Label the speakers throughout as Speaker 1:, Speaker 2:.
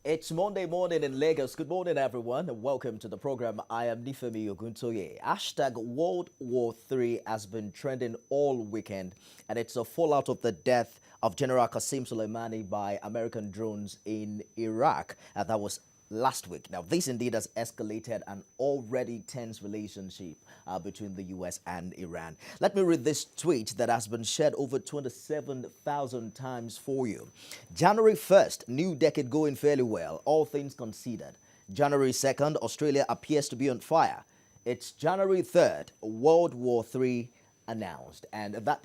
Speaker 1: It's Monday morning in Lagos. Good morning, everyone, and welcome to the program. I am Nifemi Oguntoye. Hashtag World War III has been trending all weekend, and it's a fallout of the death of General Qasem Soleimani by American drones in Iraq. That was last week. Now, this indeed has escalated an already tense relationship between the U.S. and Iran. Let me read this tweet that has been shared over 27,000 times for you. January 1st, new decade going fairly well, all things considered. January 2nd, Australia appears to be on fire. It's January 3rd, World War III announced, and that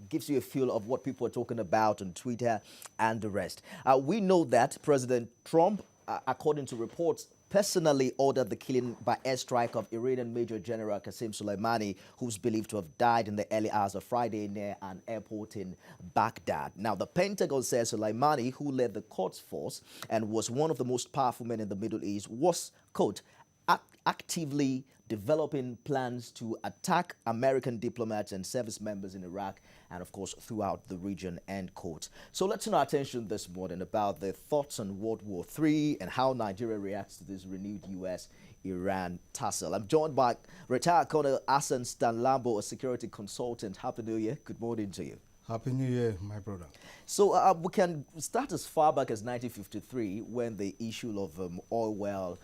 Speaker 1: gives you a feel of what people are talking about on Twitter and the rest. We know that President Trump, according to reports, personally ordered the killing by airstrike of Iranian Major General Qasem Soleimani, who's believed to have died in the early hours of Friday near an airport in Baghdad. Now, the Pentagon says Soleimani, who led the Quds Force and was one of the most powerful men in the Middle East, was, quote, actively developing plans to attack American diplomats and service members in Iraq and, of course, throughout the region, end quote. So let's turn our attention this morning about the thoughts on World War III and how Nigeria reacts to this renewed U.S.-Iran tussle. I'm joined by retired Colonel Hassan Stanlambo, a security consultant. Happy New Year. Good morning to you.
Speaker 2: Happy New Year, my brother.
Speaker 1: So we can start as far back as 1953 when the issue of oil well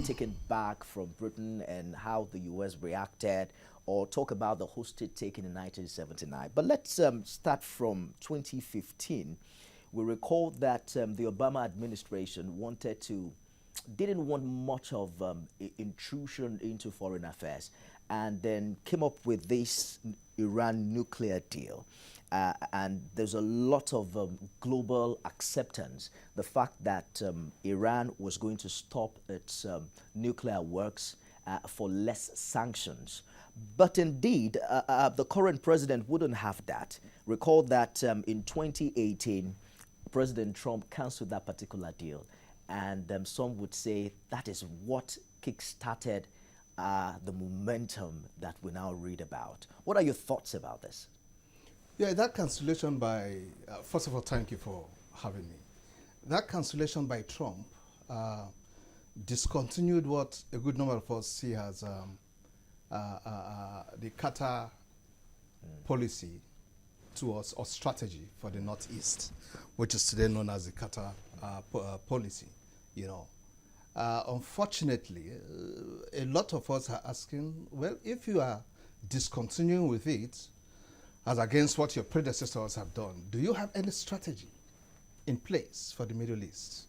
Speaker 1: taken back from Britain and how the U.S. reacted, or talk about the hostage taken in 1979. But let's start from 2015. We recall that the Obama administration didn't want much of intrusion into foreign affairs, and then came up with this Iran nuclear deal. And there's a lot of global acceptance. The fact that Iran was going to stop its nuclear works for less sanctions. But indeed, the current president wouldn't have that. Recall that in 2018, President Trump canceled that particular deal. And some would say that is what kick-started the momentum that we now read about. What are your thoughts about this?
Speaker 2: Yeah, that cancellation by, first of all, thank you for having me. That cancellation by Trump discontinued what a good number of us see as the Qatar policy towards or strategy for the Northeast, which is today known as the Qatar policy, you know. Unfortunately, a lot of us are asking, well, if you are discontinuing with it, as against what your predecessors have done, do you have any strategy in place for the Middle East?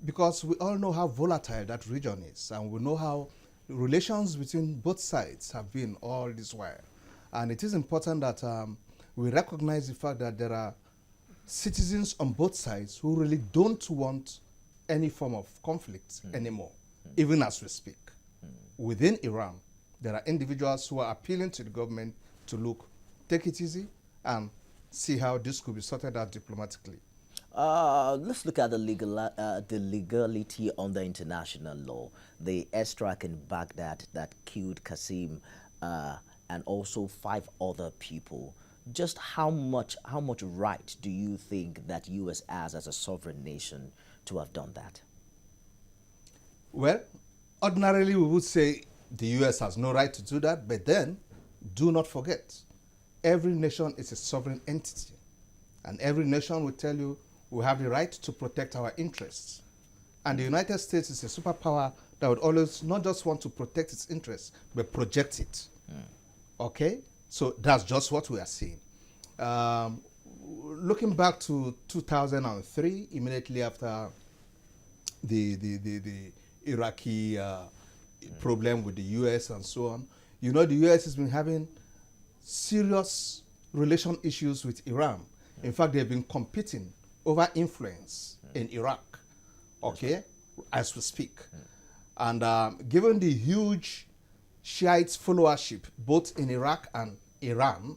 Speaker 2: Because we all know how volatile that region is, and we know how relations between both sides have been all this while. And it is important that we recognize the fact that there are citizens on both sides who really don't want any form of conflict anymore, even as we speak. Within Iran, there are individuals who are appealing to the government to look, take it easy and see how this could be sorted out diplomatically.
Speaker 1: Let's look at the legality under international law. The airstrike in Baghdad that killed Qasem and also 5 other people. Just how much right do you think that U.S. has as a sovereign nation to have done that?
Speaker 2: Well, ordinarily we would say the U.S. has no right to do that, but then do not forget, every nation is a sovereign entity, and every nation will tell you we have the right to protect our interests. And the United States is a superpower that would always not just want to protect its interests, but project it. Okay? So that's just what we are seeing. Looking back to 2003, immediately after the Iraqi problem with the U.S. and so on, you know, the U.S. has been having serious relation issues with Iran. In fact, they've been competing over influence in Iraq, okay, as we speak. And given the huge Shiite followership both in Iraq and Iran,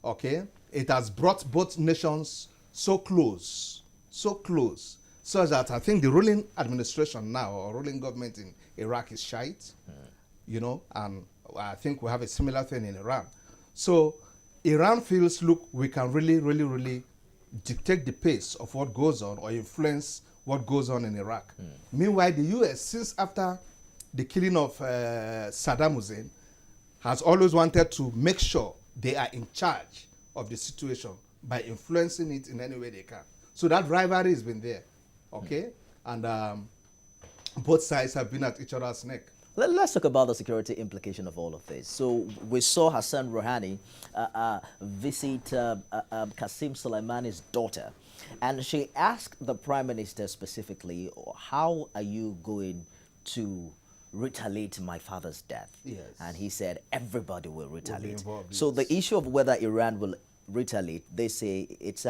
Speaker 2: okay, it has brought both nations so close, so that I think the ruling administration now, or ruling government in Iraq is Shiite, you know, and I think we have a similar thing in Iran. So Iran feels, look, we can really dictate the pace of what goes on or influence what goes on in Iraq. Meanwhile, the U.S., since after the killing of Saddam Hussein, has always wanted to make sure they are in charge of the situation by influencing it in any way they can. So that rivalry has been there, okay? And both sides have been at each other's neck.
Speaker 1: Let's talk about the security implication of all of this. So we saw Hassan Rouhani visit Qasem Soleimani's daughter, and she asked the Prime Minister specifically, how are you going to retaliate my father's death?
Speaker 2: Yes.
Speaker 1: And he said, everybody will retaliate.
Speaker 2: Involved,
Speaker 1: so
Speaker 2: yes.
Speaker 1: the issue of whether Iran will retaliate, they say it's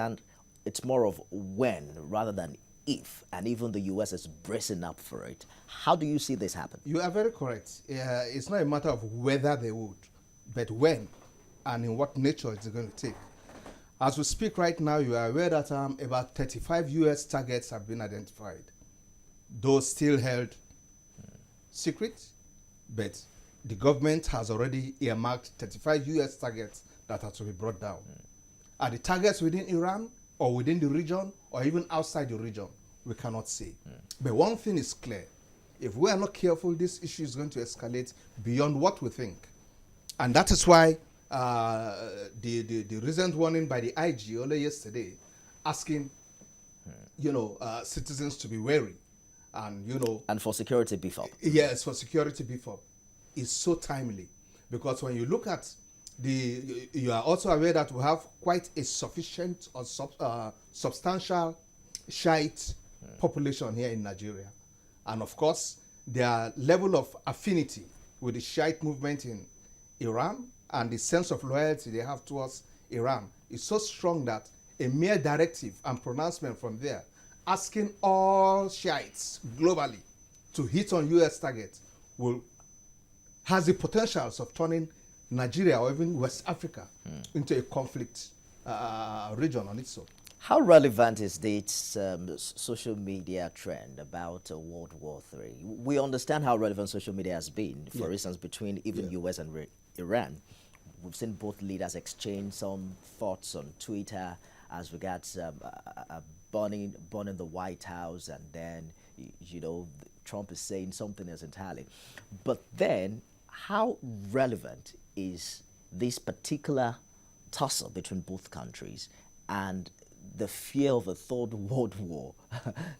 Speaker 1: more of when rather than if, and even the U.S. is bracing up for it. How do you see this happen?
Speaker 2: You are very correct. It's not a matter of whether they would, but when and in what nature it's going to take. As we speak right now, you are aware that about 35 U.S. targets have been identified. Those still held secret, but the government has already earmarked 35 U.S. targets that are to be brought down. Are the targets within Iran or within the region or even outside the region? We cannot say. But one thing is clear. If we are not careful, this issue is going to escalate beyond what we think. And that is why the recent warning by the IG only yesterday asking citizens to be wary and
Speaker 1: for security beef up.
Speaker 2: Yes, for security beef up is so timely, because when you look at you are also aware that we have quite a sufficient or substantial Shiite population here in Nigeria. And of course, their level of affinity with the Shiite movement in Iran and the sense of loyalty they have towards Iran is so strong that a mere directive and pronouncement from there asking all Shiites globally to hit on U.S. targets has the potentials of turning Nigeria or even West Africa into a conflict region on its own.
Speaker 1: How relevant is this social media trend about World War III? We understand how relevant social media has been, for instance, between even U.S. and Iran. We've seen both leaders exchange some thoughts on Twitter as regards burning the White House, and then, Trump is saying something else entirely. But then, how relevant is this particular tussle between both countries and the fear of a third world war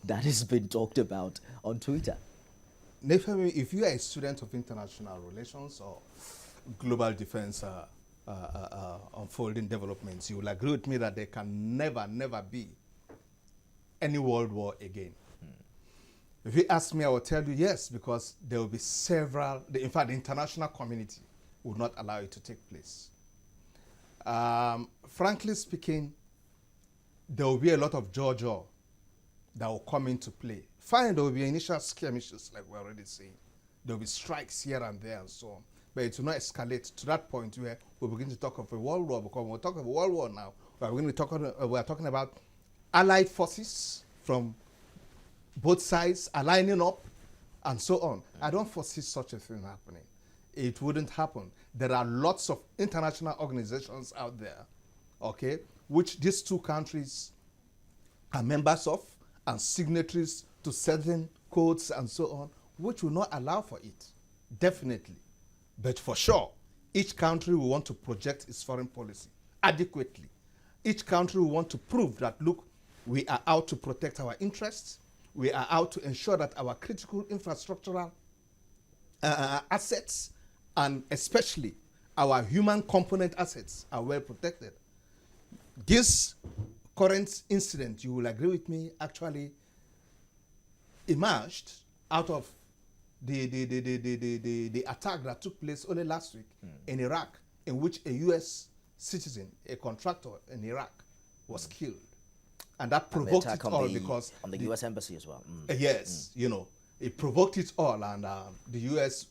Speaker 1: that has been talked about on Twitter?
Speaker 2: Nefemi, if you are a student of international relations or global defense unfolding developments, you will agree with me that there can never be any world war again. If you ask me, I will tell you yes, because there will be several. In fact, the international community will not allow it to take place. Frankly speaking, there will be a lot of jaw that will come into play. Fine, there will be initial skirmishes, like we're already saying. There will be strikes here and there and so on. But it will not escalate to that point where we begin to talk of a world war, because when we're talking of a world war now, we're talking about allied forces from both sides aligning up and so on. I don't foresee such a thing happening. It wouldn't happen. There are lots of international organizations out there, okay, which these two countries are members of and signatories to certain codes and so on, which will not allow for it, definitely. But for sure, each country will want to project its foreign policy adequately. Each country will want to prove that, look, we are out to protect our interests. We are out to ensure that our critical infrastructural assets, and especially our human component assets, are well protected. This current incident, you will agree with me, actually emerged out of the attack that took place only last week in Iraq, in which a U.S. citizen, a contractor in Iraq, was killed. And that provoked it all because...
Speaker 1: On the U.S. Embassy as well.
Speaker 2: Yes, it provoked it all, and the U.S.,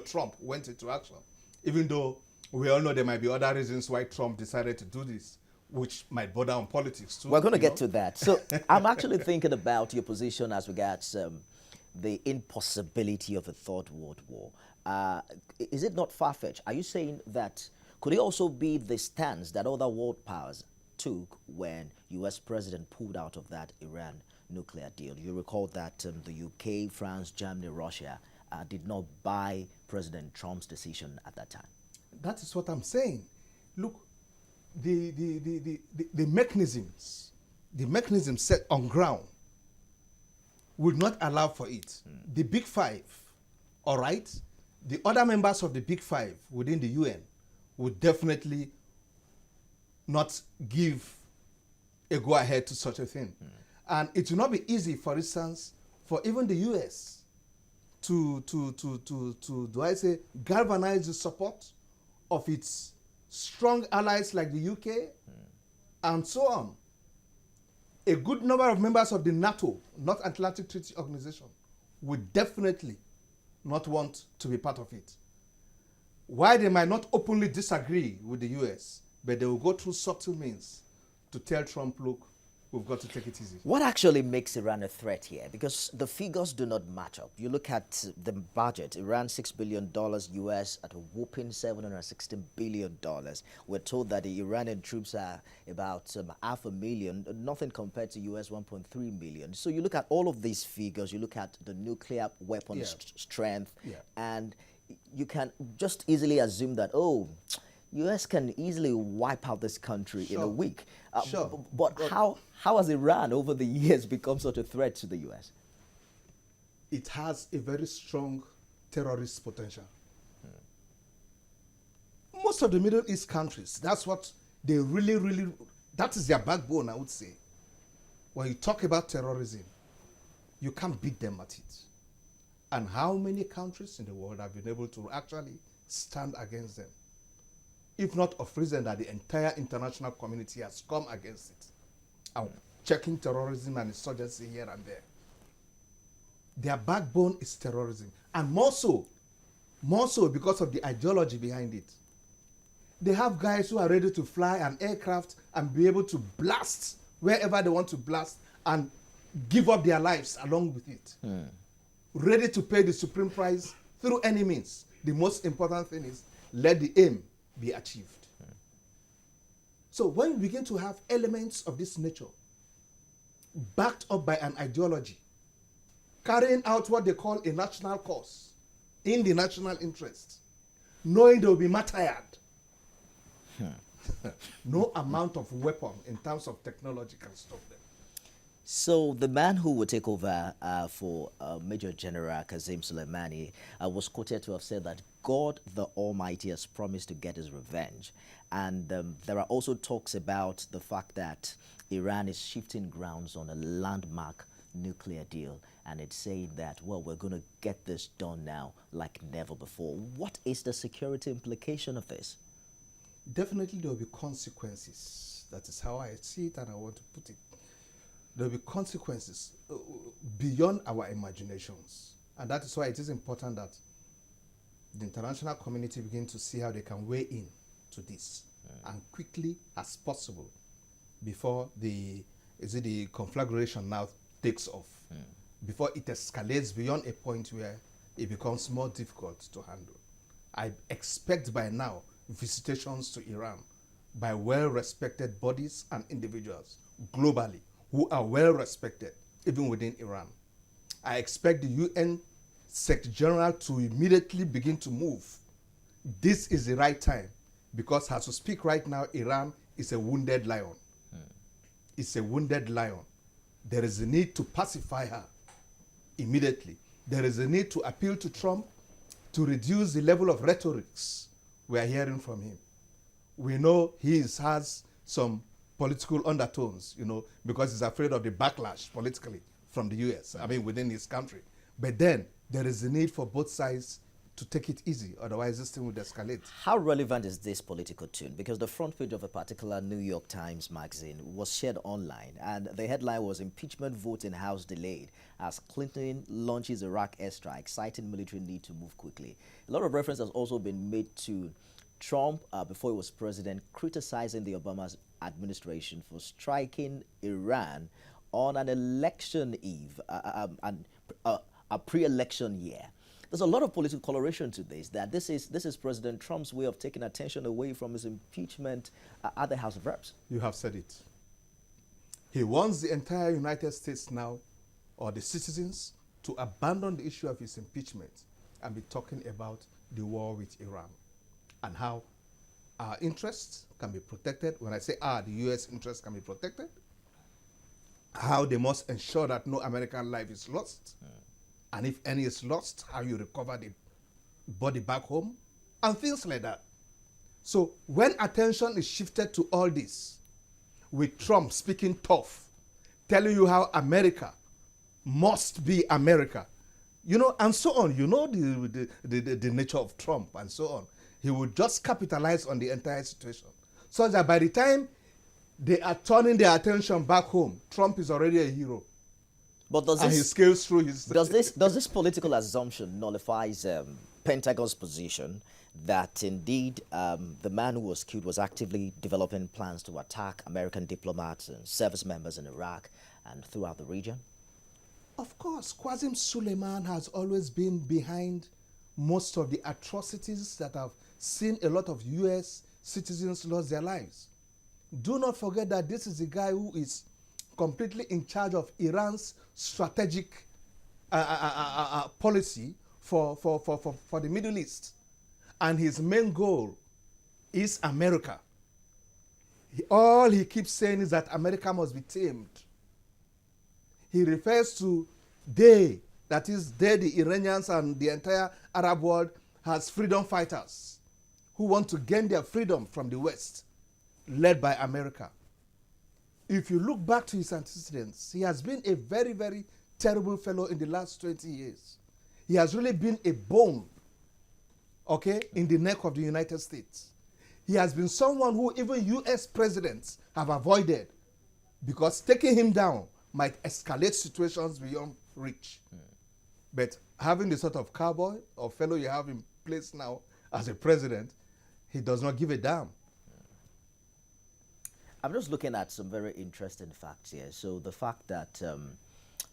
Speaker 2: Trump went into action. Even though we all know there might be other reasons why Trump decided to do this, which might border on politics too.
Speaker 1: We're going to get to that. So I'm actually thinking about your position as regards the impossibility of a third world war. Is it not far-fetched? Are you saying that could it also be the stance that other world powers took when U.S. president pulled out of that Iran nuclear deal. You recall that the UK, France, Germany, Russia did not buy President Trump's decision at that time.
Speaker 2: That is what I'm saying. Look, the mechanisms set on ground would not allow for it. The Big Five, all right, the other members of the Big Five within the UN would definitely not give a go-ahead to such a thing. And it will not be easy, for instance, for even the US to galvanize the support of its strong allies like the UK and so on. A good number of members of the NATO, North Atlantic Treaty Organization, would definitely not want to be part of it. Why they might not openly disagree with the US, but they will go through subtle means to tell Trump, look, we've got to take it easy.
Speaker 1: What actually makes Iran a threat here? Because the figures do not match up. You look at the budget, Iran $6 billion, US at a whooping $716 billion. We're told that the Iranian troops are about 500,000, nothing compared to US 1.3 million. So you look at all of these figures, you look at the nuclear weapon strength, and you can just easily assume that, oh, U.S. can easily wipe out this country in a week. But how has Iran over the years become such a threat to the U.S.?
Speaker 2: It has a very strong terrorist potential. Most of the Middle East countries, that's what they really, that is their backbone, I would say. When you talk about terrorism, you can't beat them at it. And how many countries in the world have been able to actually stand against them? If not of reason that the entire international community has come against it. And checking terrorism and insurgency here and there. Their backbone is terrorism. And more so because of the ideology behind it. They have guys who are ready to fly an aircraft and be able to blast wherever they want to blast and give up their lives along with it. Ready to pay the supreme price through any means. The most important thing is let the aim be achieved. So when we begin to have elements of this nature backed up by an ideology, carrying out what they call a national cause in the national interest, knowing they will be martyred, no amount of weapon in terms of technology can stop them.
Speaker 1: So the man who will take over for Major General Qasem Soleimani was quoted to have said that God the Almighty has promised to get his revenge. And there are also talks about the fact that Iran is shifting grounds on a landmark nuclear deal. And it's saying that, well, we're going to get this done now like never before. What is the security implication of this?
Speaker 2: Definitely there will be consequences. That is how I see it and I want to put it. There will be consequences beyond our imaginations. And that is why it is important that the international community begin to see how they can weigh in to this and quickly as possible before the conflagration now takes off, before it escalates beyond a point where it becomes more difficult to handle. I expect by now visitations to Iran by well-respected bodies and individuals globally who are well respected, even within Iran. I expect the UN Secretary General to immediately begin to move. This is the right time, because as we speak right now, Iran is a wounded lion. It's a wounded lion. There is a need to pacify her immediately. There is a need to appeal to Trump to reduce the level of rhetorics we are hearing from him. We know he has some political undertones, because he's afraid of the backlash politically from the US, within his country. But then there is a need for both sides to take it easy, otherwise this thing would escalate.
Speaker 1: How relevant is this political tune? Because the front page of a particular New York Times magazine was shared online, and the headline was "Impeachment Vote in House Delayed as Clinton Launches Iraq Airstrike, Citing Military Need to Move Quickly." A lot of reference has also been made to Trump, before he was president, criticizing the Obama administration for striking Iran on an election eve, a pre-election year. There's a lot of political coloration to this, that this is President Trump's way of taking attention away from his impeachment at the House of Reps.
Speaker 2: You have said it. He wants the entire United States now, or the citizens, to abandon the issue of his impeachment and be talking about the war with Iran and how our interests can be protected. When I say the U.S. interests can be protected, how they must ensure that no American life is lost. And if any is lost, how you recover the body back home, and things like that. So when attention is shifted to all this, with Trump speaking tough, telling you how America must be America, and so on. The nature of Trump and so on. He would just capitalize on the entire situation, so that by the time they are turning their attention back home, Trump is already a hero.
Speaker 1: But
Speaker 2: he scales through his...
Speaker 1: Does this political assumption nullifies Pentagon's position that indeed the man who was killed was actively developing plans to attack American diplomats and service members in Iraq and throughout the region?
Speaker 2: Of course, Qasem Soleimani has always been behind most of the atrocities that have seen a lot of U.S. citizens lose their lives. Do not forget that this is a guy who is completely in charge of Iran's strategic policy for the Middle East. And his main goal is America. All he keeps saying is that America must be tamed. He refers to they, that is they, the Iranians and the entire Arab world, as freedom fighters who want to gain their freedom from the West, led by America. If you look back to his antecedents, he has been a very, very terrible fellow in the last 20 years. He has really been a bone, in the neck of the United States. He has been someone who even U.S. presidents have avoided, because taking him down might escalate situations beyond reach. But having the sort of cowboy or fellow you have in place now as a president, he does not give a damn.
Speaker 1: I'm just looking at some very interesting facts here. So the fact that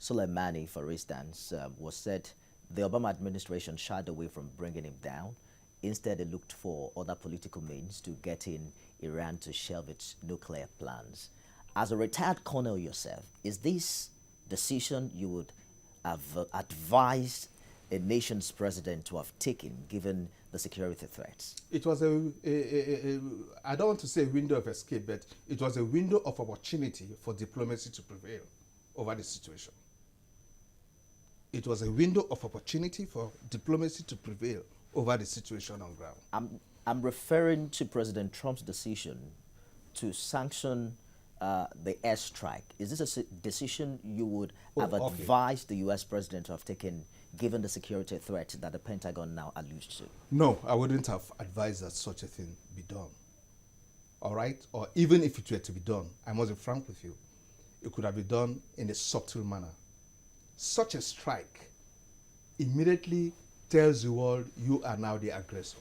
Speaker 1: Soleimani, for instance, was said the Obama administration shied away from bringing him down. Instead, they looked for other political means to get in Iran to shelve its nuclear plans. As a retired colonel yourself, is this decision you would have advised a nation's president to have taken, given the security threats?
Speaker 2: It was I don't want to say a window of escape, but it was a window of opportunity for diplomacy to prevail over the situation. It was a window of opportunity for diplomacy to prevail over the situation on ground.
Speaker 1: I'm referring to President Trump's decision to sanction the airstrike. Is this a decision you would have advised the U.S. president to have taken, given the security threat that the Pentagon now alludes to?
Speaker 2: No, I wouldn't have advised that such a thing be done. All right? Or even if it were to be done, I must be frank with you, it could have been done in a subtle manner. Such a strike immediately tells the world you are now the aggressor.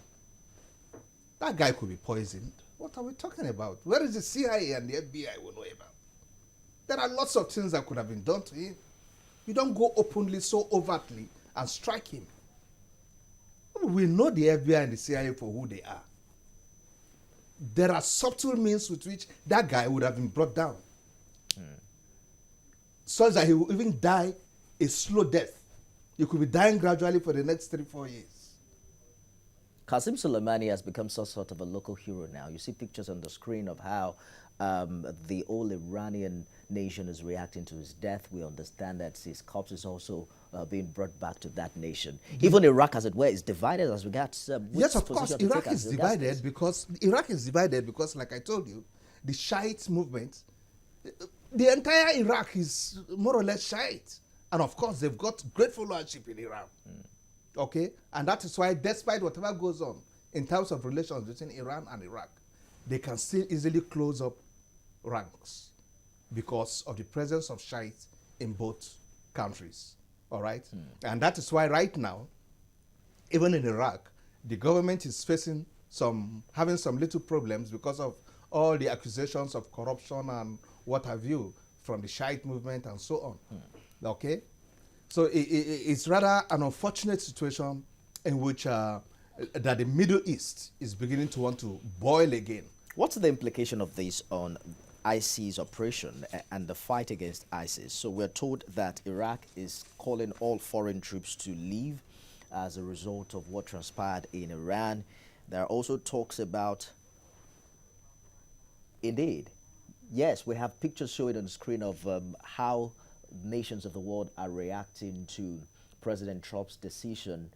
Speaker 2: That guy could be poisoned. What are we talking about? Where is the CIA and the FBI will know about? There are lots of things that could have been done to him. You don't go openly, so overtly, and strike him. We know the FBI and the CIA for who they are. There are subtle means with which that guy would have been brought down. Such that he will even die a slow death. You could be dying gradually for the next 3-4 years.
Speaker 1: Qasem Soleimani has become some sort of a local hero now. You see pictures on the screen of how the whole Iranian nation is reacting to his death. We understand that his corpse is also being brought back to that nation. Even Iraq, as it were, is divided as regards...
Speaker 2: yes, of course, Iraq is divided because, like I told you, the Shiite movement, the entire Iraq is more or less Shiite. And of course, they've got great followership in Iran. Okay? And that is why, despite whatever goes on in terms of relations between Iran and Iraq, they can still easily close up ranks because of the presence of Shiites in both countries. All right? And that is why right now, even in Iraq, the government is having some little problems because of all the accusations of corruption and what have you from the Shiite movement and so on. Okay? So it's rather an unfortunate situation in which that the Middle East is beginning to want to boil again.
Speaker 1: What's the implication of this on ISIS operation and the fight against ISIS. So we're told that Iraq is calling all foreign troops to leave as a result of what transpired in Iran. There are also talks about, indeed, yes, we have pictures showing on the screen of how nations of the world are reacting to President Trump's decision.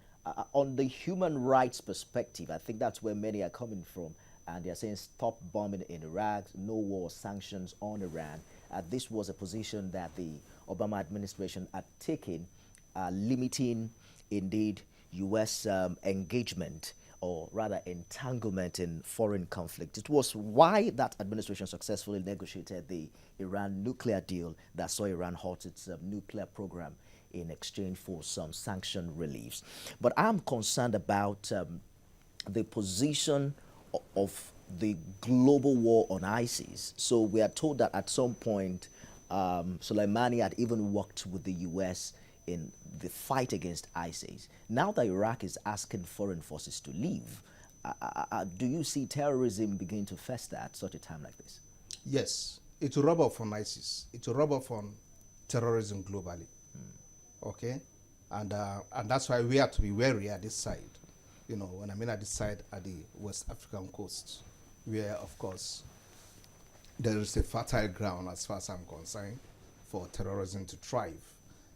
Speaker 1: On the human rights perspective, I think that's where many are coming from. And they're saying stop bombing in Iraq, no war sanctions on Iran. This was a position that the Obama administration had taken, limiting, indeed, U.S. engagement, or rather entanglement in foreign conflict. It was why that administration successfully negotiated the Iran nuclear deal that saw Iran halt its nuclear program in exchange for some sanction reliefs. But I'm concerned about the position of the global war on ISIS. So we are told that at some point, Soleimani had even worked with the U.S. in the fight against ISIS. Now that Iraq is asking foreign forces to leave, do you see terrorism begin to fester at such a time like this?
Speaker 2: Yes, it will rub off on ISIS. It will rub off on terrorism globally. Okay, and that's why we have to be wary at this side. You know, when I mean at this side, at the West African coast, where of course there is a fertile ground, as far as I'm concerned, for terrorism to thrive.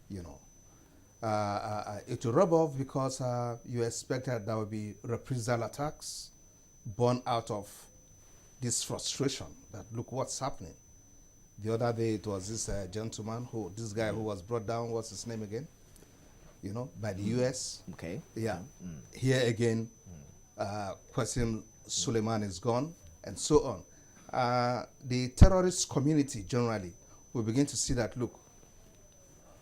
Speaker 2: You know, it will rub off because you expect that there will be reprisal attacks born out of this frustration. That look what's happening. The other day it was this gentleman this guy who was brought down. What's his name again? You know, by the U.S.
Speaker 1: Okay.
Speaker 2: Yeah. Here again, Qasim Suleiman is gone, and so on. The terrorist community generally will begin to see that, look,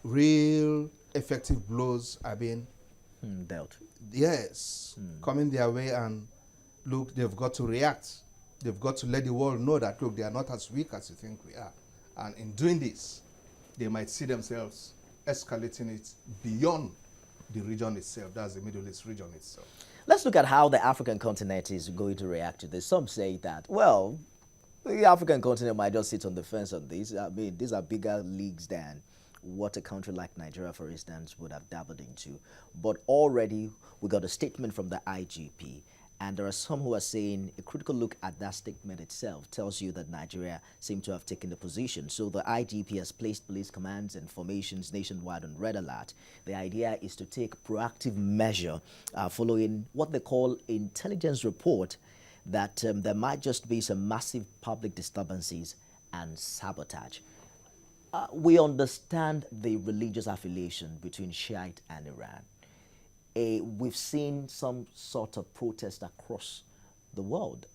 Speaker 2: real effective blows are being
Speaker 1: dealt.
Speaker 2: Yes, coming their way, and look, they've got to react. They've got to let the world know that, look, they are not as weak as you think we are. And in doing this, they might see themselves escalating it beyond the region itself. That's the Middle East region itself.
Speaker 1: Let's look at how the African continent is going to react to this. Some say that, well, the African continent might just sit on the fence on this. I mean, these are bigger leagues than what a country like Nigeria, for instance, would have dabbled into. But already we got a statement from the IGP. And there are some who are saying a critical look at that statement itself tells you that Nigeria seemed to have taken the position. So the IGP has placed police commands and formations nationwide on red alert. The idea is to take proactive measure following what they call intelligence report that there might just be some massive public disturbances and sabotage. We understand the religious affiliation between Shiite and Iran. We've seen some sort of protest across the world,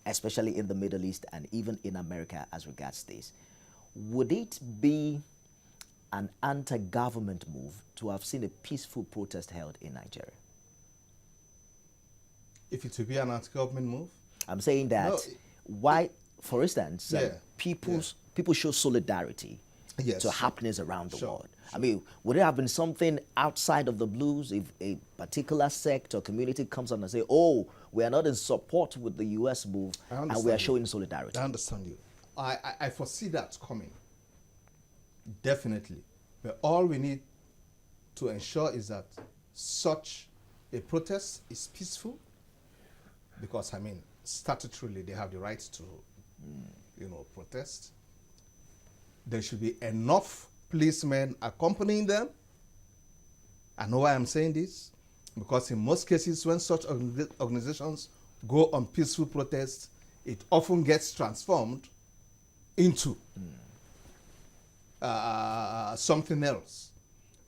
Speaker 1: especially in the Middle East and even in America as regards this. Would it be an anti-government move to have seen a peaceful protest held in Nigeria?
Speaker 2: If it would be an anti-government move?
Speaker 1: I'm saying that why, for instance, people show solidarity to happenings around the world. I mean, would it have been something outside of the blues if a particular sect or community comes on and say, oh, we are not in support with the U.S. move and we are showing solidarity?
Speaker 2: I understand you. I foresee that coming. Definitely. But all we need to ensure is that such a protest is peaceful, because, I mean, statutorily they have the right to, protest. There should be enough policemen accompanying them. I know why I'm saying this, because in most cases when such organizations go on peaceful protests, it often gets transformed into something else.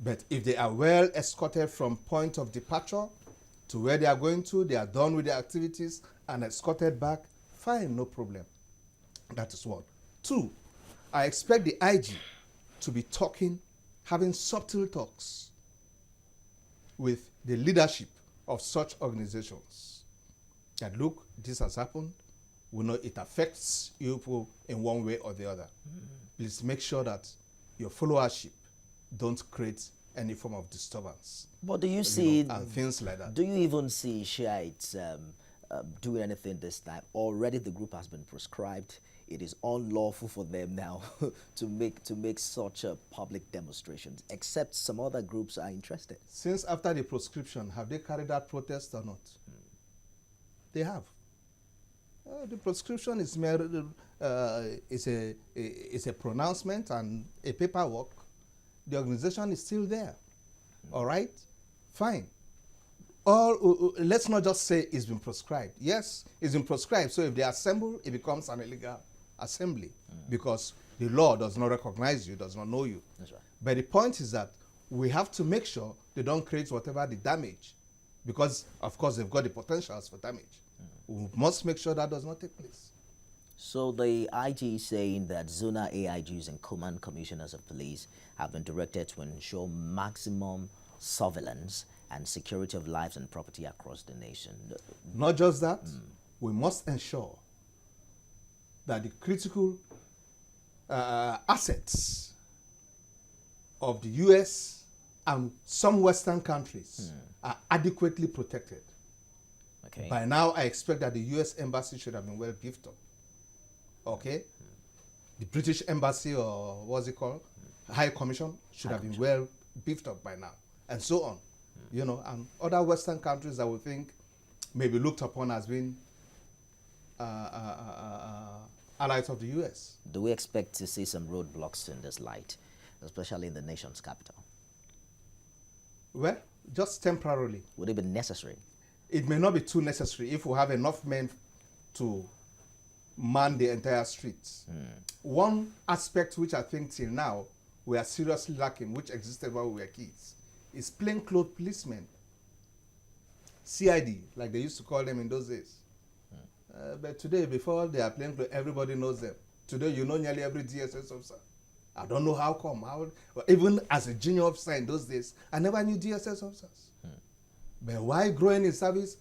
Speaker 2: But if they are well escorted from point of departure to where they are going to, they are done with their activities and escorted back, fine, no problem. That is one. Two, I expect the IG to be having subtle talks with the leadership of such organizations. That, look, this has happened. We know it affects you in one way or the other. Please make sure that your followership don't create any form of disturbance.
Speaker 1: But do you see
Speaker 2: and things like that?
Speaker 1: Do you even see Shiites doing anything this time. Already the group has been proscribed. It is unlawful for them now to make such a public demonstrations, except some other groups are interested.
Speaker 2: Since after the proscription, have they carried out protest or not? They have. The proscription is mere, is a pronouncement and a paperwork. The organization is still there. All right? Fine. Let's not just say it's been proscribed. Yes, it's been proscribed. So if they assemble, it becomes an illegal assembly because the law does not recognize you, does not know you.
Speaker 1: That's right.
Speaker 2: But the point is that we have to make sure they don't create whatever the damage, because of course they've got the potentials for damage. We must make sure that does not take place.
Speaker 1: So the IG is saying that zonal AIGs and command commissioners of police have been directed to ensure maximum surveillance and security of lives and property across the nation.
Speaker 2: Not just that, we must ensure that the critical assets of the US and some Western countries are adequately protected.
Speaker 1: Okay.
Speaker 2: By now, I expect that the US embassy should have been well beefed up. Okay? The British embassy, or what's it called? High Commission should have been well beefed up by now, and so on. You know, and other Western countries that we think may be looked upon as being allies of the US.
Speaker 1: Do we expect to see some roadblocks in this light, especially in the nation's capital?
Speaker 2: Well, just temporarily.
Speaker 1: Would it be necessary?
Speaker 2: It may not be too necessary if we have enough men to man the entire streets. One aspect which I think till now we are seriously lacking, which existed while we were kids, is plainclothes policemen. CID, like they used to call them in those days. But today, before they are plainclothes, everybody knows them. Today, you know nearly every DSS officer. I don't know how come. Even as a junior officer in those days, I never knew DSS officers. But while growing in service,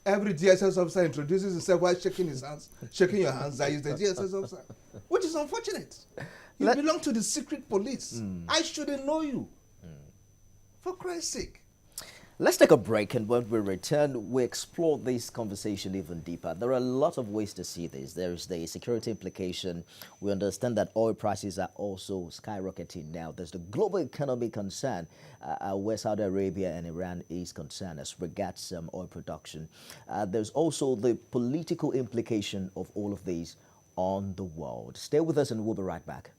Speaker 2: every DSS officer introduces himself while shaking his hands, shaking your hands, that is the DSS officer, which is unfortunate. You belong to the secret police. I shouldn't know you. For Christ's sake.
Speaker 1: Let's take a break, and when we return, we explore this conversation even deeper. There are a lot of ways to see this. There is the security implication. We understand that oil prices are also skyrocketing now. There's the global economic concern where Saudi Arabia and Iran is concerned as regards oil production. There's also the political implication of all of these on the world. Stay with us and we'll be right back.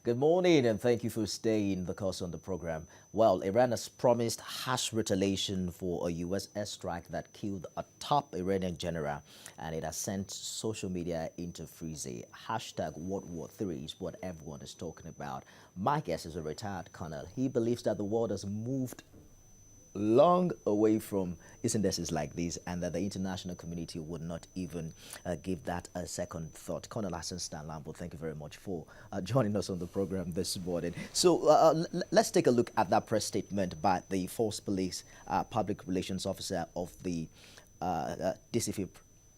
Speaker 1: Good morning, and thank you for staying the course on the program. Well, Iran has promised harsh retaliation for a U.S. airstrike that killed a top Iranian general, and it has sent social media into frenzy. Hashtag World War III is what everyone is talking about. My guest is a retired colonel. He believes that the world has moved long away from incidences like this, and that the international community would not even give that a second thought. Colonel Hassan Stanlambo, thank you very much for joining us on the program this morning. So let's take a look at that press statement by the Force Police Public Relations Officer of the DCP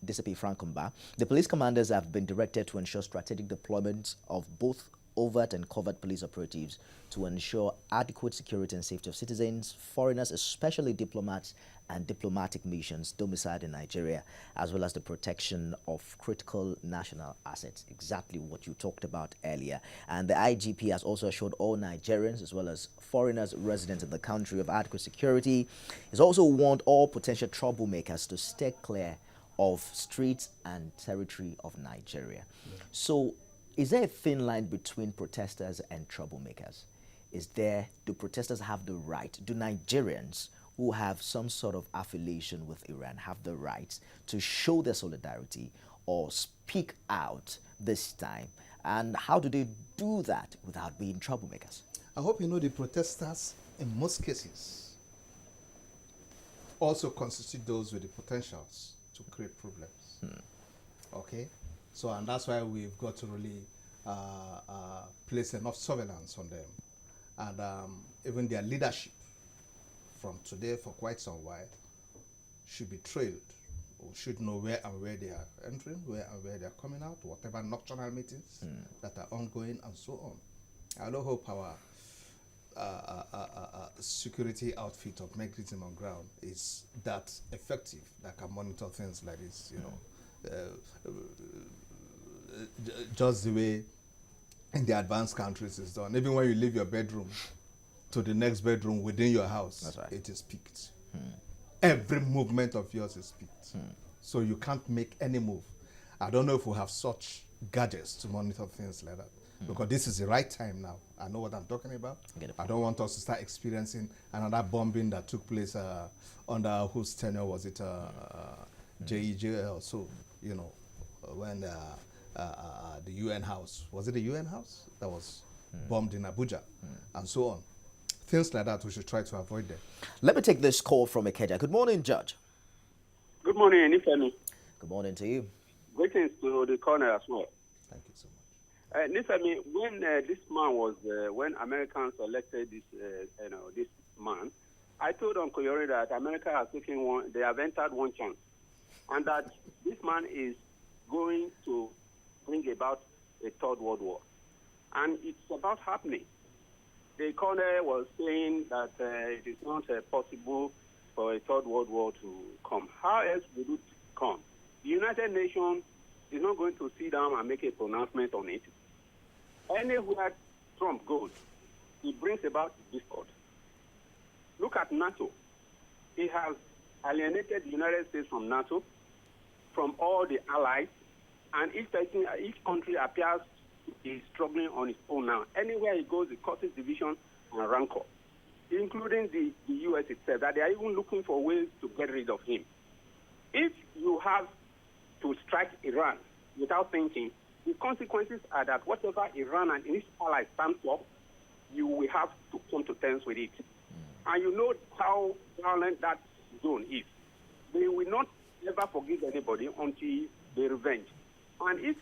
Speaker 1: Frankomba. The police commanders have been directed to ensure strategic deployment of both overt and covert police operatives to ensure adequate security and safety of citizens, foreigners, especially diplomats and diplomatic missions domiciled in Nigeria, as well as the protection of critical national assets, exactly what you talked about earlier. And the IGP has also assured all Nigerians, as well as foreigners resident in the country, of adequate security. He's also warned all potential troublemakers to stay clear of streets and territory of Nigeria. So, is there a thin line between protesters and troublemakers? Do protesters have the right, do Nigerians who have some sort of affiliation with Iran have the right to show their solidarity or speak out this time? And how do they do that without being troublemakers?
Speaker 2: I hope you know the protesters, in most cases, also constitute those with the potentials to create problems. Okay? So, and that's why we've got to really place enough surveillance on them, and even their leadership from today for quite some while should be trailed, or should know where and where they are entering, where and where they are coming out, whatever nocturnal meetings that are ongoing, and so on. I don't hope our security outfit of mechanism on ground is that effective that can monitor things like this, just the way in the advanced countries is done. Even when you leave your bedroom to the next bedroom within your house,
Speaker 1: That's right.
Speaker 2: it is picked. Every movement of yours is picked. So you can't make any move. I don't know if we have such gadgets to monitor things like that. Because this is the right time now. I know what I'm talking about. I don't want us to start experiencing another bombing that took place under whose tenure was it, JEJ or so, when the UN house, was it the UN house that was bombed in Abuja, and so on. Things like that, we should try to avoid them.
Speaker 1: Let me take this call from Ikeja. Good morning, Judge.
Speaker 3: Good morning, Nifemi.
Speaker 1: Good morning to you.
Speaker 3: Greetings to the corner as well.
Speaker 2: Thank you so much.
Speaker 3: Nifemi, when this man was, when Americans elected this man, I told Uncle Yori that America has taken one, they have entered one chance, and that this man is going to bring about a third world war, and it's about happening. The corner was saying that it is not possible for a third world war to come. How else would it come? The United Nations is not going to sit down and make a pronouncement on it. Anywhere Trump goes, he brings about discord. Look at NATO. He has alienated the United States from NATO, from all the allies, and each country appears to be struggling on its own now. Anywhere he goes, it causes division and rancor, including the U.S. itself, that they are even looking for ways to get rid of him. If you have to strike Iran without thinking, the consequences are that whatever Iran and its allies stand for, you will have to come to terms with it. And you know how violent that zone is. They will not ever forgive anybody until they revenge. And if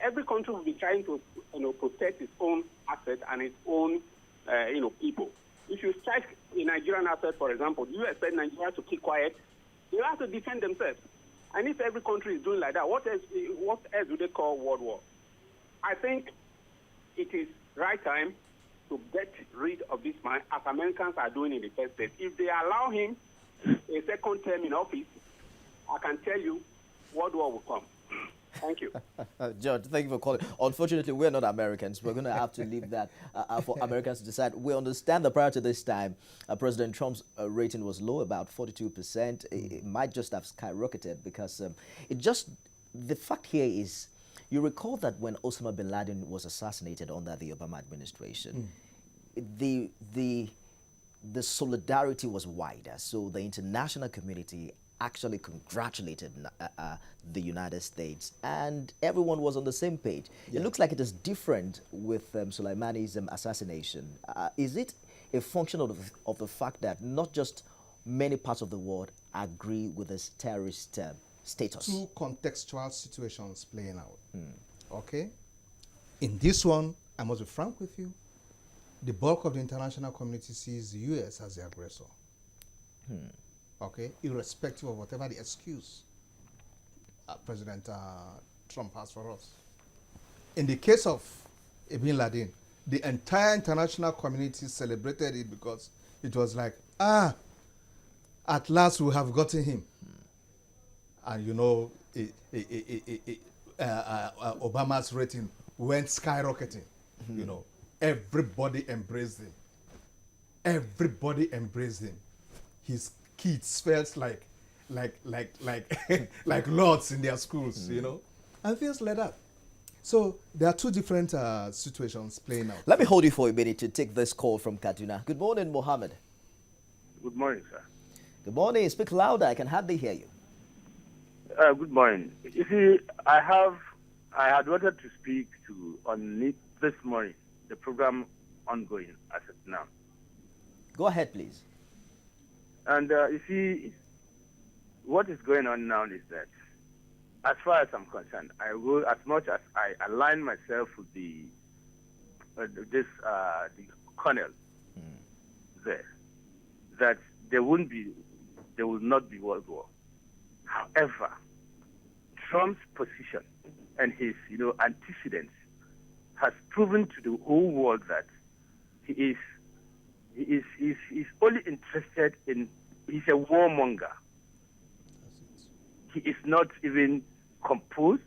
Speaker 3: every country will be trying to protect its own asset and its own people. If you strike a Nigerian asset, for example, do you expect Nigeria to keep quiet? They have to defend themselves. And if every country is doing like that, what else do they call world war? I think it is right time to get rid of this man, as Americans are doing in the first place. If they allow him a second term in office, I can tell you, world war will come. Thank you.
Speaker 1: Judge, thank you for calling. Unfortunately, we're not Americans. We're going to have to leave that for Americans to decide. We understand that prior to this time, President Trump's rating was low, about 42%. It might just have skyrocketed because the fact here is, you recall that when Osama bin Laden was assassinated under the Obama administration, the solidarity was wider. So the international community actually congratulated the United States, and everyone was on the same page. Yeah. It looks like it is different with Soleimani's assassination. Is it a function of the fact that not just many parts of the world agree with this terrorist status?
Speaker 2: Two contextual situations playing out. Okay? In this one, I must be frank with you, the bulk of the international community sees the U.S. as the aggressor. Okay, irrespective of whatever the excuse President Trump has for us. In the case of bin Laden, the entire international community celebrated it because it was like, at last we have gotten him. And Obama's rating went skyrocketing. Everybody embraced him. Everybody embraced him. His kids felt like lords in their schools, and things like that. So there are two different situations playing out.
Speaker 1: Let me hold you for a minute to take this call from Kaduna. Good morning, Mohammed.
Speaker 4: Good morning, sir.
Speaker 1: Good morning. Speak louder. I can hardly hear you.
Speaker 4: Good morning. You see, I had wanted to speak on it this morning, the program ongoing as of now.
Speaker 1: Go ahead, please.
Speaker 4: And you see, what is going on now is that as far as I'm concerned, I will, as much as I align myself with the colonel there, that there will not be world war. However, Trump's position and his, antecedents has proven to the whole world that he is only interested in. He's a warmonger. He is not even composed.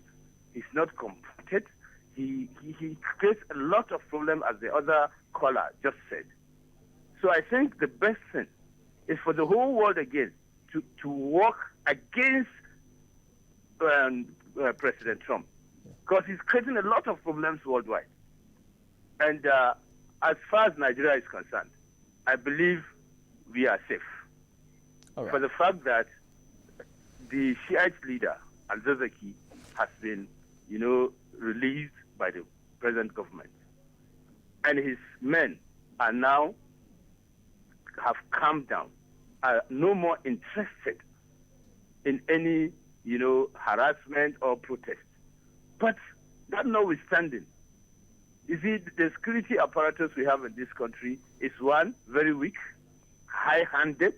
Speaker 4: He's not comported. He creates a lot of problems, as the other caller just said. So I think the best thing is for the whole world again to work against President Trump, because he's creating a lot of problems worldwide. And as far as Nigeria is concerned, I believe we are safe.
Speaker 1: All right.
Speaker 4: For the fact that the Shiite leader, Al-Zazaki, has been, released by the present government. And his men are now have calmed down, are no more interested in any, harassment or protest. But that notwithstanding, you see, the security apparatus we have in this country is one, very weak, high-handed,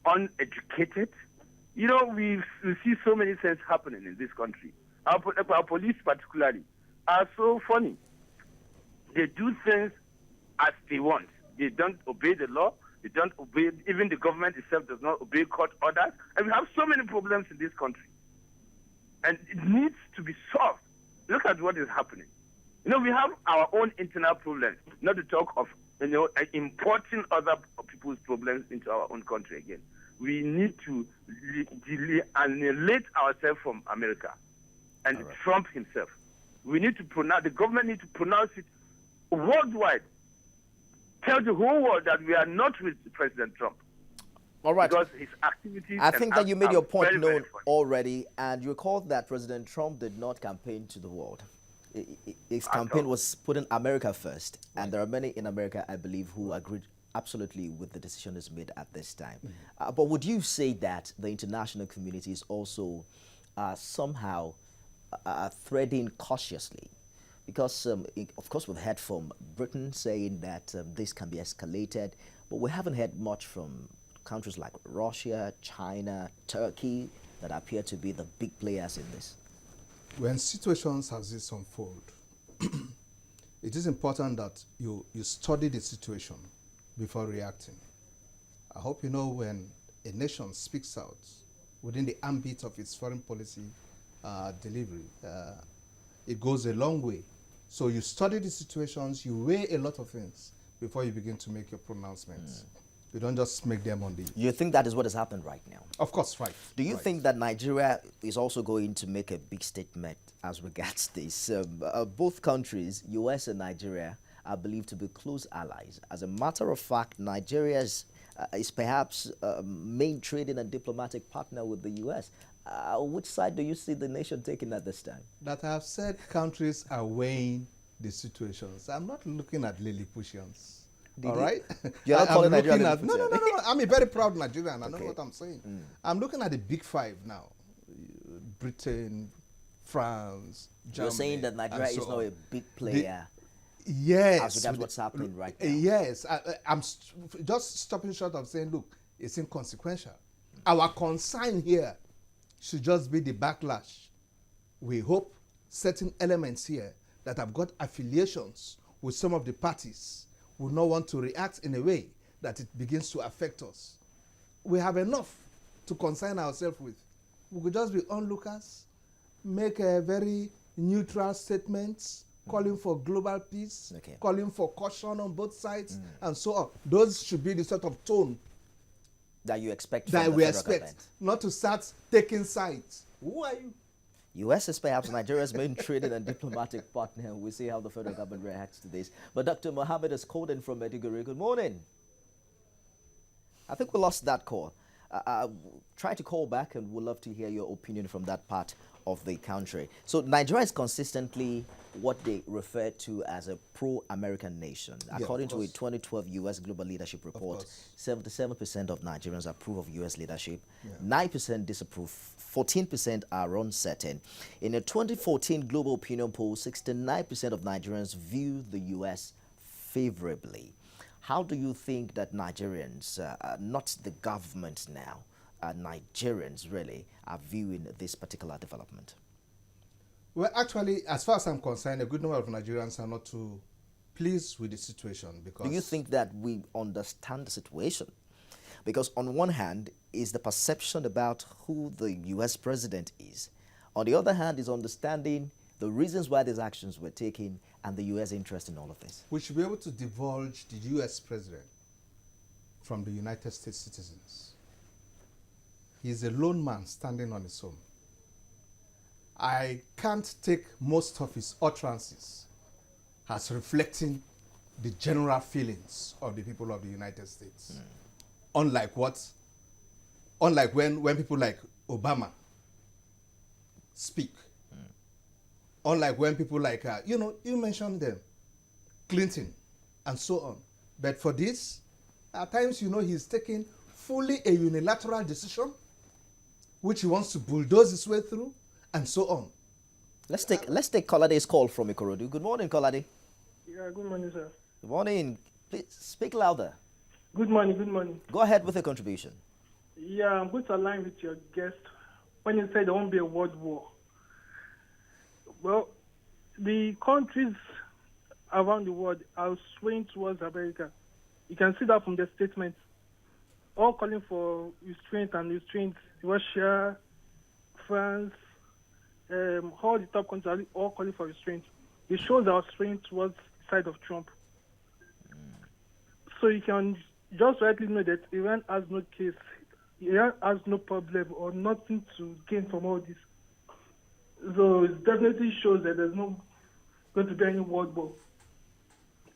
Speaker 4: uneducated. We see so many things happening in this country. Our police particularly are so funny. They do things as they want. They don't obey the law. They don't obey, even the government itself does not obey court orders. And we have so many problems in this country. And it needs to be solved. Look at what is happening. We have our own internal problems, not to talk of, importing other people's problems into our own country again. We need to annihilate ourselves from America and
Speaker 1: All right.
Speaker 4: Trump himself. We need to pronounce, the government needs to pronounce it worldwide. Tell the whole world that we are not with President Trump.
Speaker 1: All right.
Speaker 4: Because his activities.
Speaker 1: I think that you made your point
Speaker 4: very, very
Speaker 1: known
Speaker 4: funny.
Speaker 1: already, and you recall that President Trump did not campaign to the world. His campaign was putting America first, and there are many in America, I believe, who agreed absolutely with the decision is made at this time. But would you say that the international community is also somehow threading cautiously? Because, of course, we've heard from Britain saying that this can be escalated, but we haven't heard much from countries like Russia, China, Turkey, that appear to be the big players in this.
Speaker 2: When situations as this unfold, it is important that you study the situation before reacting. I hope you know when a nation speaks out within the ambit of its foreign policy delivery, it goes a long way. So you study the situations, you weigh a lot of things before you begin to make your pronouncements. You don't just make them on the...
Speaker 1: You think that is what has happened right now?
Speaker 2: Of course, right.
Speaker 1: Do you
Speaker 2: right.
Speaker 1: think that Nigeria is also going to make a big statement as regards this? Both countries, US and Nigeria, are believed to be close allies. As a matter of fact, Nigeria is perhaps main trading and diplomatic partner with the US. Which side do you see the nation taking at this time?
Speaker 2: That I have said countries are weighing the situations. I'm not looking at Lilliputians. All right?
Speaker 1: You're not calling Nigeria
Speaker 2: No. I'm a very proud Nigerian. I know what I'm saying. I'm looking at the big five now. Britain, France, Germany.
Speaker 1: You're saying that Nigeria is not a big player.
Speaker 2: Yes.
Speaker 1: As regards what's happening right now.
Speaker 2: Yes. I'm just stopping short of saying, look, it's inconsequential. Our concern here should just be the backlash. We hope certain elements here that have got affiliations with some of the parties will not want to react in a way that it begins to affect us. We have enough to concern ourselves with. We could just be onlookers, make a very neutral statements, calling for global peace, calling for caution on both sides, and so on. Those should be the sort of tone
Speaker 1: that you expect from
Speaker 2: that
Speaker 1: the
Speaker 2: we
Speaker 1: federal
Speaker 2: expect,
Speaker 1: government.
Speaker 2: not to start taking sides. Who are you?
Speaker 1: US is perhaps Nigeria's main trading and diplomatic partner. We'll see how the federal government reacts to this. But Dr. Mohammed is called in from Maiduguri. Good morning. I think we lost that call. Try to call back, and we'd love to hear your opinion from that part of the country. So Nigeria is consistently what they refer to as a pro-American nation. According to a 2012 U.S. Global Leadership Report, 77% of Nigerians approve of U.S. leadership, 9% disapprove, 14% are uncertain. In a 2014 Global Opinion poll, 69% of Nigerians view the U.S. favorably. How do you think that Nigerians, not the government now, Nigerians really are viewing this particular development?
Speaker 2: Well, actually, as far as I'm concerned, a good number of Nigerians are not too pleased with the situation because...
Speaker 1: Do you think that we understand the situation? Because on one hand is the perception about who the U.S. president is. On the other hand is understanding the reasons why these actions were taken and the U.S. interest in all of this.
Speaker 2: We should be able to divulge the U.S. president from the United States citizens. He is a lone man standing on his own. I can't take most of his utterances as reflecting the general feelings of the people of the United States. Unlike when people like Obama speak. Unlike when people like, you mentioned them, Clinton, and so on. But for this, at times, he's taking fully a unilateral decision, which he wants to bulldoze his way through, and so on.
Speaker 1: Let's take Kolade's call from Ikorodu. Good morning, Kolade.
Speaker 5: Yeah, good morning, sir.
Speaker 1: Good morning. Please speak louder.
Speaker 5: Good morning, good morning.
Speaker 1: Go ahead with your contribution.
Speaker 5: Yeah, I'm going to align with your guest when you said there won't be a world war. Well, the countries around the world are swaying towards America. You can see that from the statements. All calling for restraint. Russia, France, all the top countries are all calling for restraint. It shows our swaying towards the side of Trump. So you can just rightly know that Iran has no case, Iran has no problem or nothing to gain from all this. So it definitely shows that there's no going to be any world war.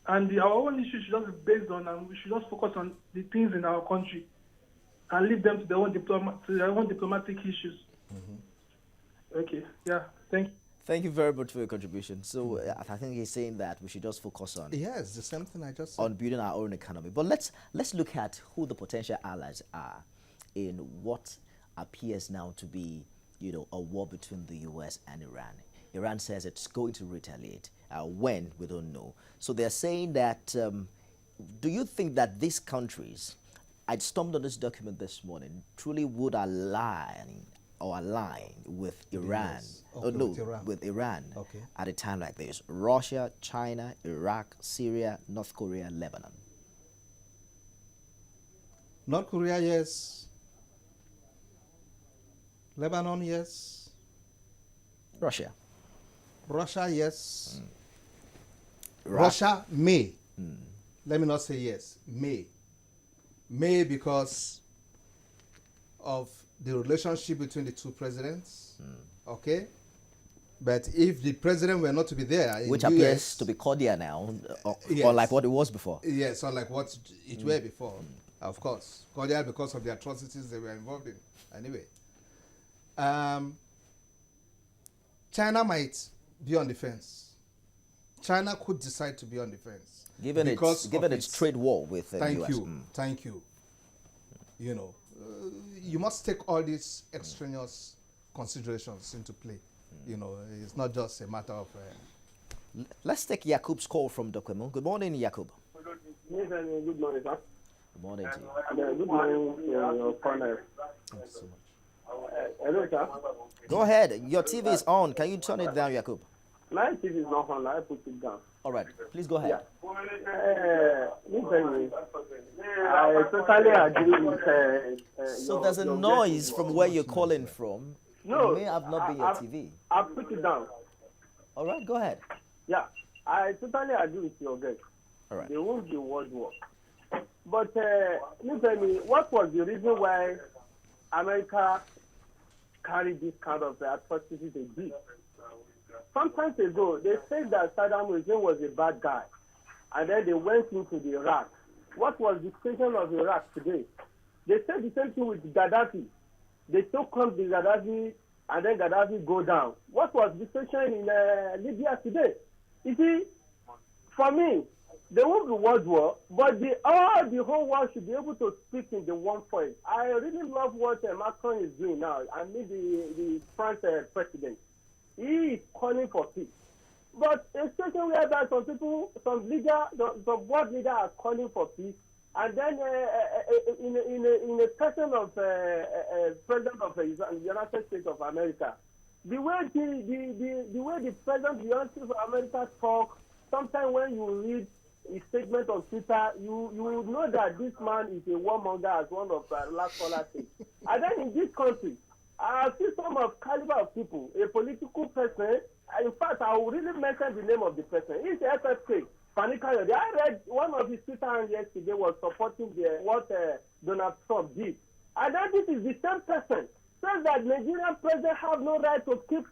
Speaker 5: And our own issue should just be based on, and we should just focus on the things in our country and leave them to their own diplomatic issues. Okay, yeah, thank you.
Speaker 1: Thank you very much for your contribution. So I think he's saying that we should just focus on
Speaker 2: Yes, the same thing I just said.
Speaker 1: on building our own economy. But let's look at who the potential allies are in what appears now to be, a war between the U.S. and Iran. Iran says it's going to retaliate. When, we don't know. So they're saying that, do you think that these countries, I stumbled on this document this morning, truly would align with Iran? With Iran at a time like this. Russia, China, Iraq, Syria, North Korea, Lebanon.
Speaker 2: North Korea, yes. Lebanon, yes.
Speaker 1: Russia,
Speaker 2: yes.
Speaker 1: Iraq.
Speaker 2: Russia may. Let me not say yes. May because of the relationship between the two presidents. Okay? But if the president were not to be there,
Speaker 1: which appears to be cordial now, unlike what it was before.
Speaker 2: Yes, unlike what it were before. Of course. Cordial because of the atrocities they were involved in. Anyway. China might be on the fence. China could decide to be on the fence.
Speaker 1: Given its trade war with the US.
Speaker 2: Thank you. You must take all these extraneous considerations into play. It's not just a matter of...
Speaker 1: Let's take Yakub's call from Dokwemo. Good morning, Yakub.
Speaker 3: Yes, good morning, sir.
Speaker 1: Good morning to you.
Speaker 3: Good morning, your partner.
Speaker 2: Thank you so much.
Speaker 3: Hello, sir.
Speaker 1: Go ahead. Your TV is on. Can you turn it down, Yakub?
Speaker 3: My TV is not on. I put it down.
Speaker 1: All right. Please go ahead.
Speaker 3: Listen, I totally agree with...
Speaker 1: So there's a noise from where you're calling from.
Speaker 3: No.
Speaker 1: It may have not been your TV.
Speaker 3: I'll put it down.
Speaker 1: All right. Go ahead.
Speaker 3: Yeah, I totally agree with your guest.
Speaker 1: All right.
Speaker 3: There won't be a world war. But tell me, what was the reason why America carried this kind of atrocities they did? Some time ago, they said that Saddam Hussein was a bad guy, and then they went into the Iraq. What was the situation of Iraq today? They said the same thing with Gaddafi. They took on the Gaddafi
Speaker 6: and then Gaddafi go down. What was the situation in Libya today? You see, for me, there won't be world war, but the whole world should be able to speak in the one voice. I really love what Macron is doing now. I mean, the French president. He is calling for peace. But especially whereby some world leaders are calling for peace, and then in a person of president of the United States of America, the way the president of the United States of America talk, sometimes when you read his statement on Twitter, you will know that this man is a warmonger, as one of last scholars said. And then in this country, I see some of caliber of people, a political person. In fact, I will really mention the name of the person. He's the FFK, Panikayode. I read one of his Twitter handles yesterday was supporting what Donald Trump did. And then this is the same person. Says that Nigerian president have no right to keep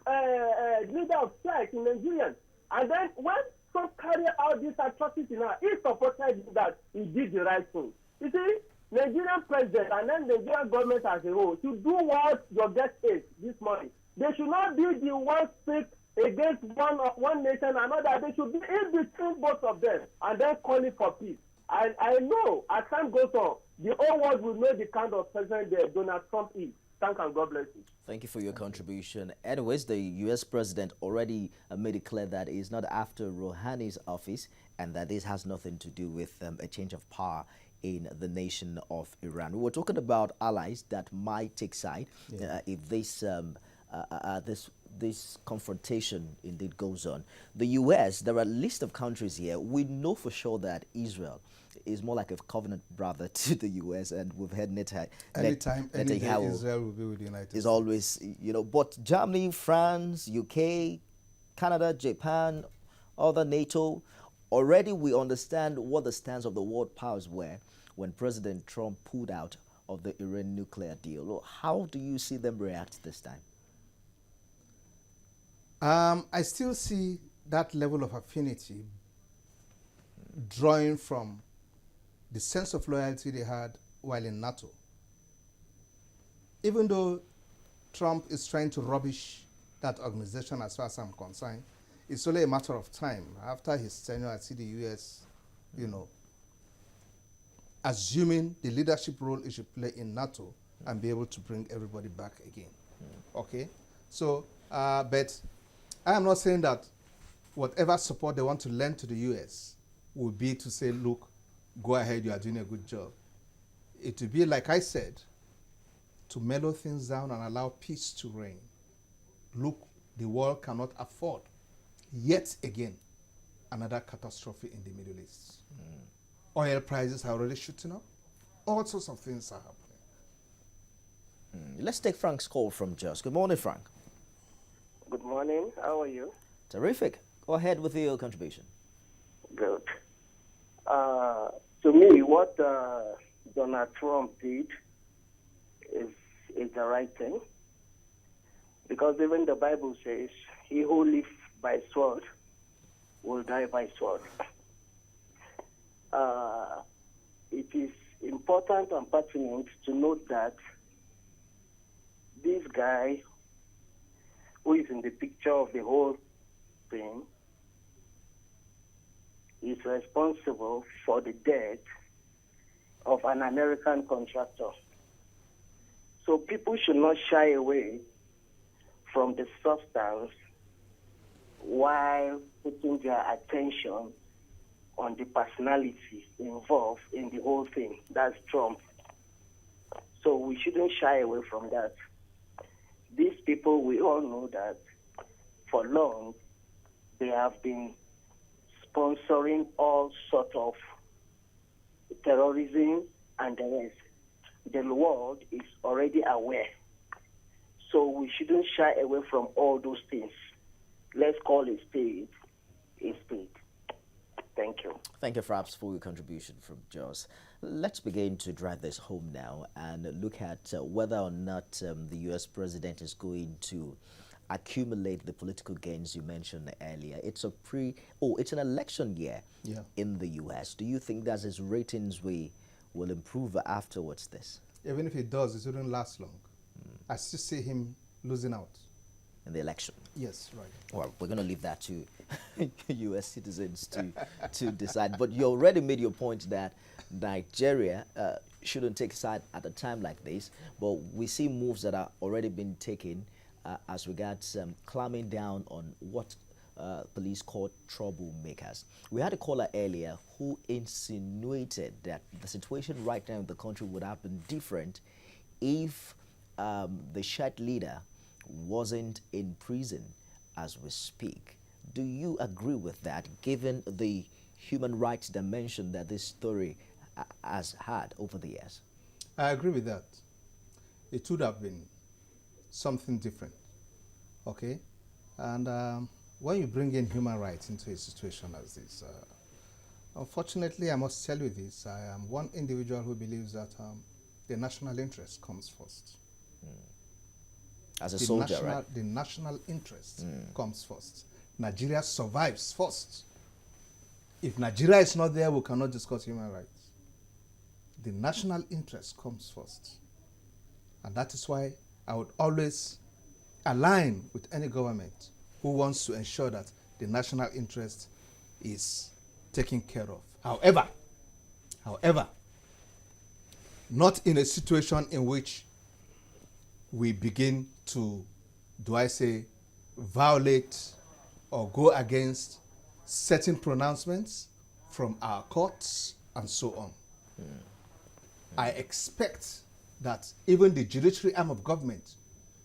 Speaker 6: leader of strike in Nigeria. And then when Trump carry out this atrocity now, he supported that he did the right thing. You see, Nigerian president and then Nigerian government as a whole should do what your guest is this morning. They should not be the one speak against one nation and another. They should be in between both of them and then calling for peace. I know as time goes on, the whole world will know the kind of president that Donald Trump is. Thank and God bless you.
Speaker 1: Thank you for your contribution. Anyways, the U.S. president already made it clear that he's not after Rouhani's office and that this has nothing to do with a change of power in the nation of Iran. We were talking about allies that might take side if this confrontation indeed goes on. The U.S., there are a list of countries here. We know for sure that Israel is more like a covenant brother to the U.S., and we've heard
Speaker 2: anytime any day Israel will be with the United States.
Speaker 1: Is always, but Germany, France, UK, Canada, Japan, other NATO, already we understand what the stance of the world powers were when President Trump pulled out of the Iran nuclear deal. How do you see them react this time?
Speaker 2: I still see that level of affinity drawing from the sense of loyalty they had while in NATO. Even though Trump is trying to rubbish that organization as far as I'm concerned, it's only a matter of time. After his tenure, I see the U.S., assuming the leadership role it should play in NATO and be able to bring everybody back again. Okay? So, but I am not saying that whatever support they want to lend to the U.S. will be to say, look, go ahead, you are doing a good job. It will be, like I said, to mellow things down and allow peace to reign. Look, the world cannot afford, yet again, another catastrophe in the Middle East. Oil prices are already shooting up. All sorts of things are happening.
Speaker 1: Let's take Frank's call from Jos. Good morning, Frank.
Speaker 7: Good morning. How are you?
Speaker 1: Terrific. Go ahead with your contribution.
Speaker 7: Good. To me, what Donald Trump did is the right thing, because even the Bible says, he who lives by sword will die by sword. It is important and pertinent to note that this guy who is in the picture of the whole thing is responsible for the death of an American contractor. So people should not shy away from the substance while putting their attention on the personality involved in the whole thing. That's Trump. So we shouldn't shy away from that. These people, we all know that for long, they have been sponsoring all sorts of terrorism and the rest. The world is already aware. So we shouldn't shy away from all those things. Let's call a spade a spade. Thank you.
Speaker 1: Thank you, Fraps, for your contribution from Jos. Let's begin to drive this home now and look at whether or not the U.S. president is going to accumulate the political gains you mentioned earlier. It's an election year in the U.S. Do you think that his ratings will improve afterwards this?
Speaker 2: Even if it does, it wouldn't last long. I still see him losing out.
Speaker 1: in the election?
Speaker 2: Yes, right.
Speaker 1: Well, we're going to leave that to U.S. citizens to decide. But you already made your point that Nigeria shouldn't take side at a time like this. But we see moves that are already been taken as regards clamping down on what police call troublemakers. We had a caller earlier who insinuated that the situation right now in the country would have been different if the shirt leader wasn't in prison as we speak. Do you agree with that, given the human rights dimension that this story has had over the years?
Speaker 2: I agree with that. It would have been something different, okay? And when you bring in human rights into a situation as this, unfortunately, I must tell you this, I am one individual who believes that the national interest comes first.
Speaker 1: As a soldier,
Speaker 2: right? The national interest comes first. Nigeria survives first. If Nigeria is not there, we cannot discuss human rights. The national interest comes first. And that is why I would always align with any government who wants to ensure that the national interest is taken care of. However, not in a situation in which we begin to, violate or go against certain pronouncements from our courts and so on. I expect that even the judiciary arm of government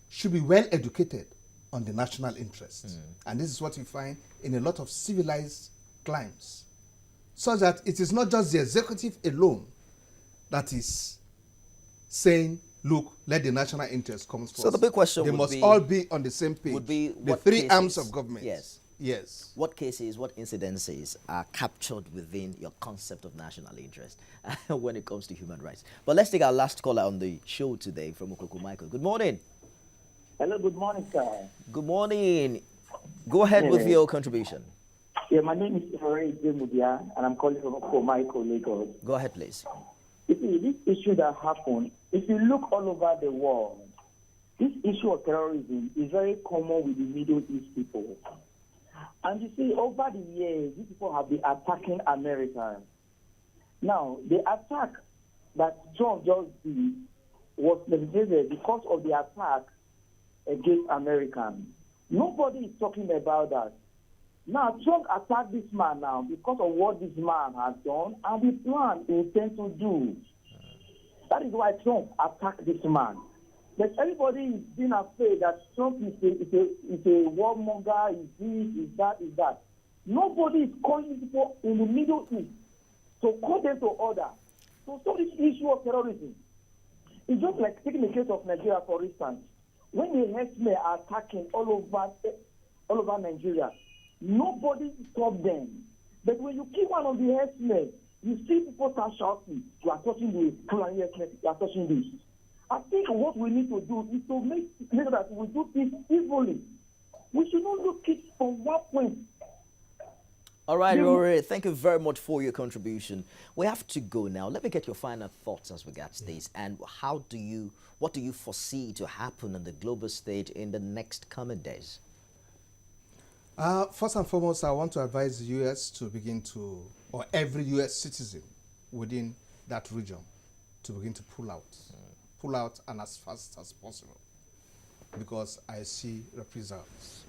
Speaker 2: should be well educated on the national interest. And this is what you find in a lot of civilized climes, so that it is not just the executive alone that is saying, look, let the national interest come first.
Speaker 1: So the big question
Speaker 2: they
Speaker 1: would
Speaker 2: must
Speaker 1: be,
Speaker 2: all be on the same page.
Speaker 1: Would be
Speaker 2: the
Speaker 1: what
Speaker 2: three
Speaker 1: cases,
Speaker 2: arms of government.
Speaker 1: Yes.
Speaker 2: Yes.
Speaker 1: What cases, what incidences are captured within your concept of national interest when it comes to human rights? But let's take our last caller on the show today from Okoko Michael. Good morning.
Speaker 8: Hello, good morning, sir.
Speaker 1: Good morning. Go ahead with your contribution.
Speaker 8: Yeah, my name is Ray Mudia, and I'm calling from Okoko Michael, Lagos.
Speaker 1: Go ahead, please.
Speaker 8: You see, this issue that happened, if you look all over the world, this issue of terrorism is very common with the Middle East people. And you see, over the years, these people have been attacking Americans. Now, the attack that Trump just did was necessary because of the attack against Americans. Nobody is talking about that. Now, Trump attacked this man now because of what this man has done and the plan he intends to do. That is why Trump attacked this man. But everybody is being afraid that Trump is a warmonger, is this, is that. Nobody is calling people in the Middle East to call them to order. So this issue of terrorism, it's just like taking the case of Nigeria, for instance. When the herdsmen are attacking all over Nigeria, nobody stopped them. But when you kill one of the herdsmen, you see people start shouting, you are touching the clan, you are touching this. I think what we need to do is to make sure that we do things evenly. We should not look it from one point.
Speaker 1: All right, Rory, thank you very much for your contribution. We have to go now. Let me get your final thoughts as regards this, and what do you foresee to happen on the global stage in the next coming days?
Speaker 2: First and foremost, I want to advise the U.S. to begin to, or every U.S. citizen within that region, to begin to pull out. Pull out and as fast as possible, because I see reprisals.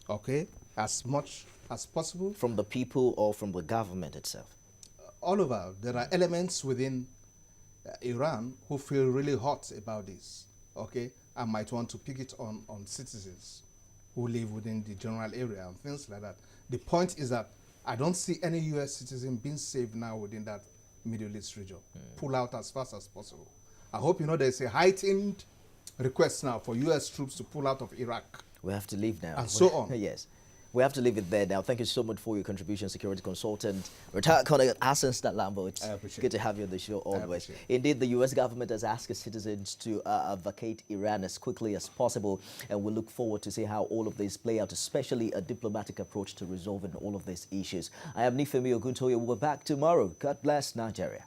Speaker 2: Okay? As much as possible.
Speaker 1: From the people or from the government itself?
Speaker 2: All over. There are elements within Iran who feel really hot about this, okay, and might want to pick it on citizens who live within the general area and things like that. The point is that I don't see any U.S. citizen being saved now within that Middle East region. Pull out as fast as possible. I hope you know there's a heightened request now for U.S. troops to pull out of Iraq.
Speaker 1: We have to leave now.
Speaker 2: And so on.
Speaker 1: Yes. We have to leave it there now. Thank you so much for your contribution, security consultant, retired Colonel Hassan Statlambo. It's good to have you on the show always. Indeed, the U.S. government has asked its citizens to vacate Iran as quickly as possible, and we look forward to see how all of this play out, especially a diplomatic approach to resolving all of these issues. I am Nifemi Oguntoye. We'll be back tomorrow. God bless Nigeria.